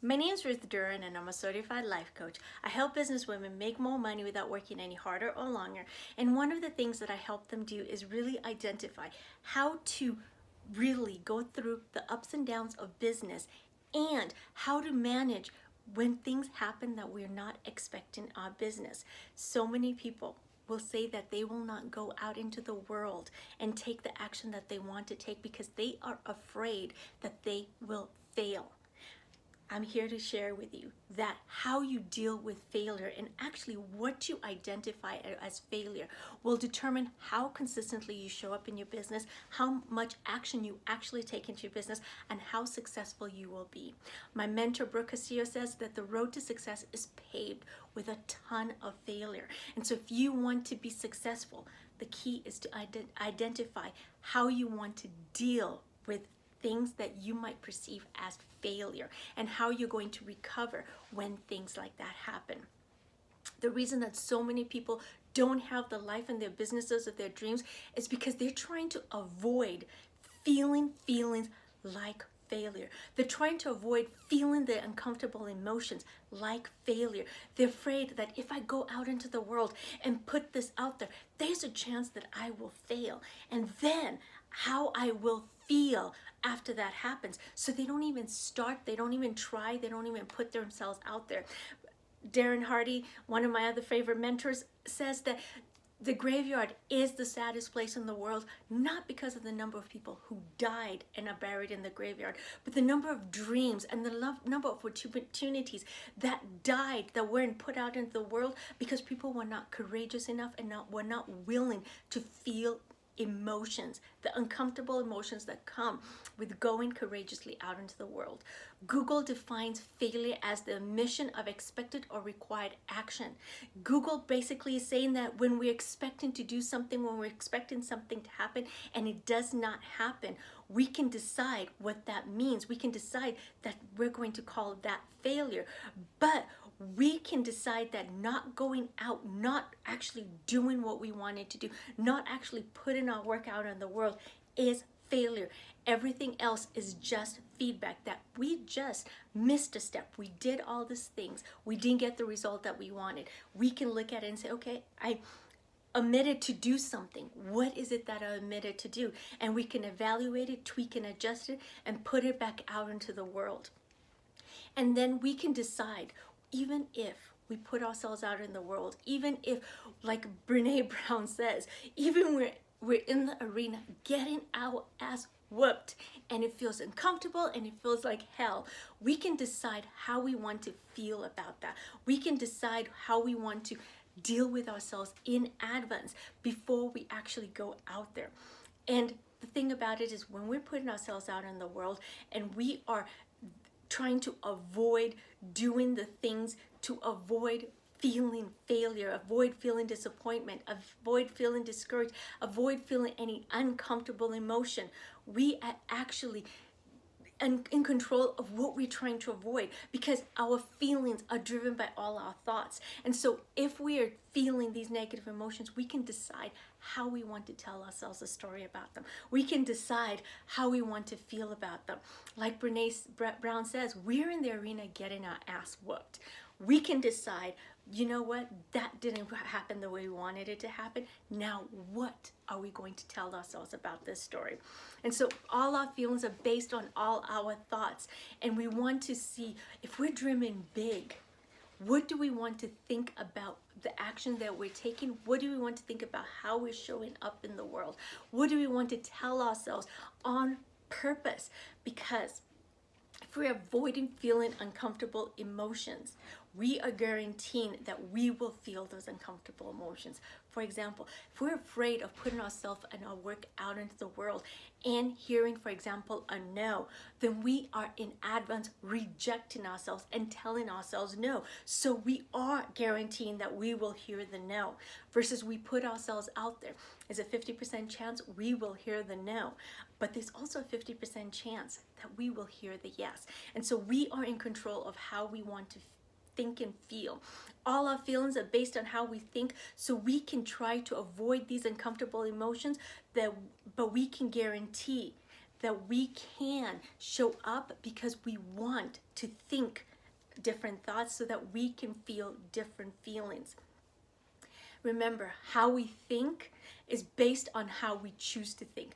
My name is Ruth Duran and I'm a certified life coach. I help business women make more money without working any harder or longer. And one of the things that I help them do is really identify how to really go through the ups and downs of business and how to manage when things happen that we're not expecting in our business. So many people will say that they will not go out into the world and take the action that they want to take because they are afraid that they will fail. I'm here to share with you that how you deal with failure and actually what you identify as failure will determine how consistently you show up in your business, how much action you actually take into your business, and how successful you will be. My mentor, Brooke Castillo, says that the road to success is paved with a ton of failure. And so if you want to be successful, the key is to identify how you want to deal with things that you might perceive as failure and how you're going to recover when things like that happen. The reason that so many people don't have the life and their businesses of their dreams is because they're trying to avoid feeling feelings like failure. They're trying to avoid feeling the uncomfortable emotions like failure. They're afraid that if I go out into the world and put this out there, there's a chance that I will fail. And then how I will feel after that happens. So they don't even start, they don't even try, they don't even put themselves out there. Darren Hardy, one of my other favorite mentors, says that the graveyard is the saddest place in the world, not because of the number of people who died and are buried in the graveyard, but the number of dreams and the number of opportunities that died, that weren't put out into the world because people were not courageous enough and were not willing to feel emotions, the uncomfortable emotions that come with going courageously out into the world. Google defines failure as the omission of expected or required action. Google basically is saying that when we're expecting to do something, when we're expecting something to happen and it does not happen, we can decide what that means. We can decide that we're going to call that failure. But we can decide that not going out, not actually doing what we wanted to do, not actually putting our work out in the world is failure. Everything else is just feedback that we just missed a step. We did all these things. We didn't get the result that we wanted. We can look at it and say, okay, I omitted to do something. What is it that I omitted to do? And we can evaluate it, tweak and adjust it, and put it back out into the world. And then we can decide, even if we put ourselves out in the world, even if, like Brene Brown says, even we're in the arena getting our ass whooped and it feels uncomfortable and it feels like hell, we can decide how we want to feel about that. We can decide how we want to deal with ourselves in advance before we actually go out there. And the thing about it is when we're putting ourselves out in the world and we are trying to avoid doing the things to avoid feeling failure, avoid feeling disappointment, avoid feeling discouraged, avoid feeling any uncomfortable emotion, we are actually in control of what we're trying to avoid because our feelings are driven by all our thoughts. And so if we are feeling these negative emotions, we can decide how we want to tell ourselves a story about them. We can decide how we want to feel about them. Like Brene Brown says, we're in the arena getting our ass whooped. We can decide, you know what, that didn't happen the way we wanted it to happen. Now, what are we going to tell ourselves about this story? And so all our feelings are based on all our thoughts. And we want to see, if we're dreaming big, what do we want to think about the action that we're taking? What do we want to think about how we're showing up in the world? What do we want to tell ourselves on purpose? Because if we're avoiding feeling uncomfortable emotions, we are guaranteeing that we will feel those uncomfortable emotions. For example, if we're afraid of putting ourselves and our work out into the world and hearing, for example, a no, then we are in advance rejecting ourselves and telling ourselves no. So we are guaranteeing that we will hear the no versus we put ourselves out there. There's a 50% chance we will hear the no, but there's also a 50% chance that we will hear the yes. And so we are in control of how we want to think and feel. All our feelings are based on how we think, so we can try to avoid these uncomfortable emotions, but we can guarantee that we can show up because we want to think different thoughts so that we can feel different feelings. Remember, how we think is based on how we choose to think.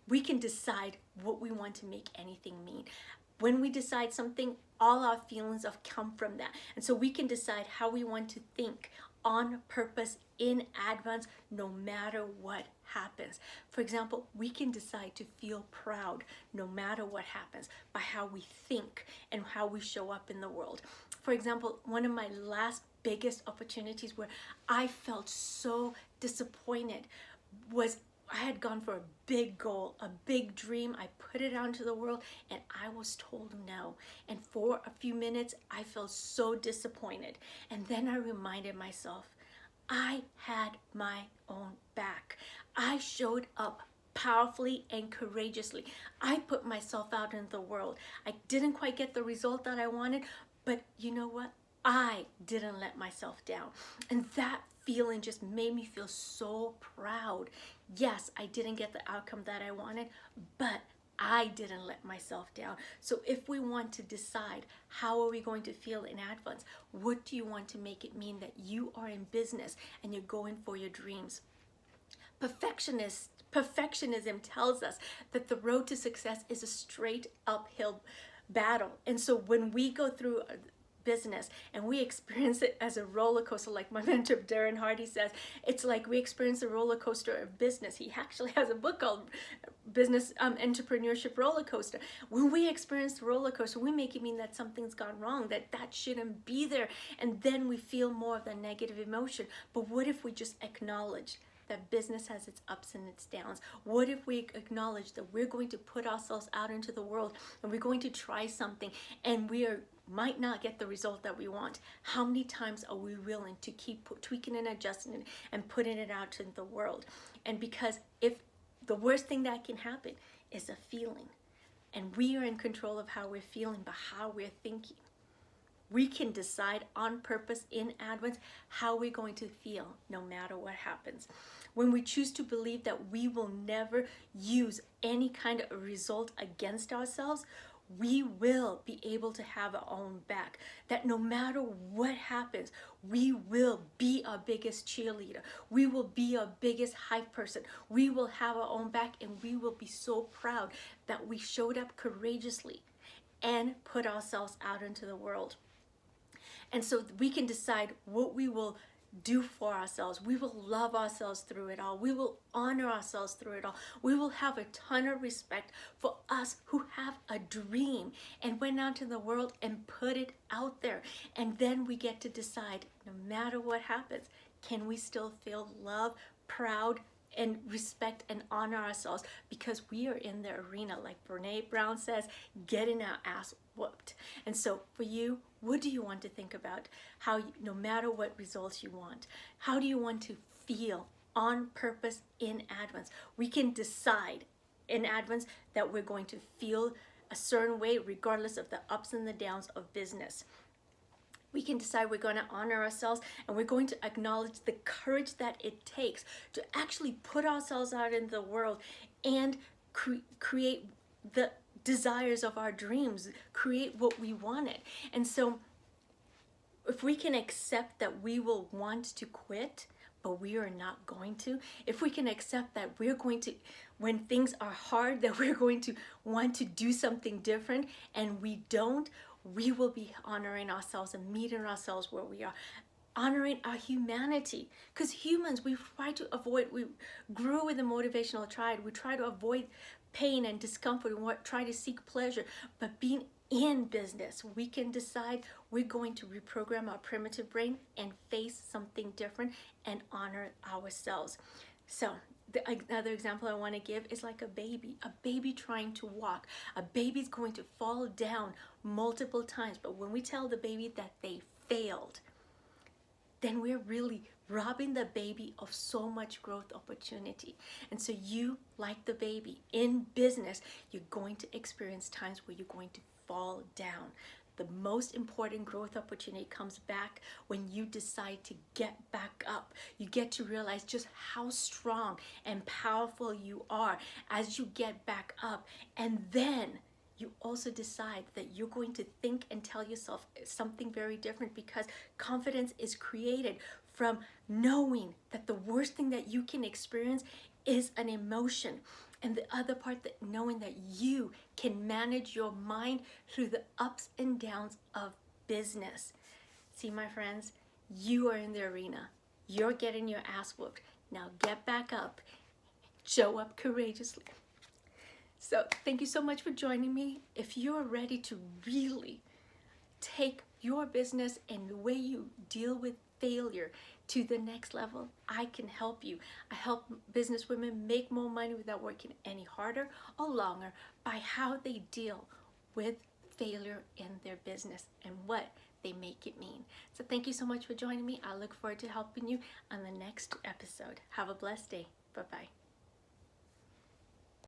We can decide what we want to make anything mean. When we decide something, all our feelings have come from that. And so we can decide how we want to think on purpose, in advance, no matter what happens. For example, we can decide to feel proud no matter what happens by how we think and how we show up in the world. For example, one of my last biggest opportunities where I felt so disappointed was I had gone for a big goal, a big dream. I put it out into the world and I was told no. And for a few minutes, I felt so disappointed. And then I reminded myself, I had my own back. I showed up powerfully and courageously. I put myself out in the world. I didn't quite get the result that I wanted, but you know what? I didn't let myself down. And that feeling just made me feel so proud. Yes, I didn't get the outcome that I wanted, but I didn't let myself down. So if we want to decide how are we going to feel in advance, what do you want to make it mean that you are in business and you're going for your dreams? Perfectionism tells us that the road to success is a straight uphill battle. And so when we go through business and we experience it as a roller coaster, like my mentor Darren Hardy says, it's like we experience a roller coaster of business. He actually has a book called Business Entrepreneurship Roller Coaster. When we experience the roller coaster, we make it mean that something's gone wrong, that shouldn't be there, and then we feel more of the negative emotion. But what if we just acknowledge that business has its ups and its downs? What if we acknowledge that we're going to put ourselves out into the world and we're going to try something and might not get the result that we want? How many times are we willing to keep tweaking and adjusting it and putting it out in the world? And because if the worst thing that can happen is a feeling, and we are in control of how we're feeling by how we're thinking, we can decide on purpose in advance how we're going to feel no matter what happens. When we choose to believe that we will never use any kind of result against ourselves, we will be able to have our own back. That no matter what happens, we will be our biggest cheerleader. We will be our biggest hype person. We will have our own back, and we will be so proud that we showed up courageously and put ourselves out into the world. And so we can decide what we will do for ourselves. We will love ourselves through it all. We will honor ourselves through it all. We will have a ton of respect for us who have a dream and went out to the world and put it out there. And then we get to decide, no matter what happens, can we still feel love, proud, and respect and honor ourselves because we are in the arena, like Brene Brown says, getting our ass whooped. And so for you, what do you want to think about? How, no matter what results you want, how do you want to feel on purpose in advance? We can decide in advance that we're going to feel a certain way regardless of the ups and the downs of business. We can decide we're going to honor ourselves, and we're going to acknowledge the courage that it takes to actually put ourselves out in the world and create the desires of our dreams, create what we wanted. And so if we can accept that we will want to quit, but we are not going to, if we can accept that we're going to, when things are hard, that we're going to want to do something different, and we don't, we will be honoring ourselves and meeting ourselves where we are, honoring our humanity. Because humans, we grew with the motivational triad. We try to avoid pain and discomfort and try to seek pleasure. But being in business, we can decide we're going to reprogram our primitive brain and face something different and honor ourselves. So another example I want to give is like a baby trying to walk. A baby's going to fall down multiple times, but when we tell the baby that they failed, then we're really robbing the baby of so much growth opportunity. And so you, like the baby in business, you're going to experience times where you're going to fall down. The most important growth opportunity comes back when you decide to get back up. You get to realize just how strong and powerful you are as you get back up. And then you also decide that you're going to think and tell yourself something very different, because confidence is created from knowing that the worst thing that you can experience is an emotion. And the other part, that knowing that you can manage your mind through the ups and downs of business. See, my friends, you are in the arena. You're getting your ass whooped. Now get back up. Show up courageously. So thank you so much for joining me. If you're ready to really take your business and the way you deal with failure to the next level, I can help you. I help business women make more money without working any harder or longer by how they deal with failure in their business and what they make it mean. So thank you so much for joining me. I look forward to helping you on the next episode. Have a blessed day. Bye-bye.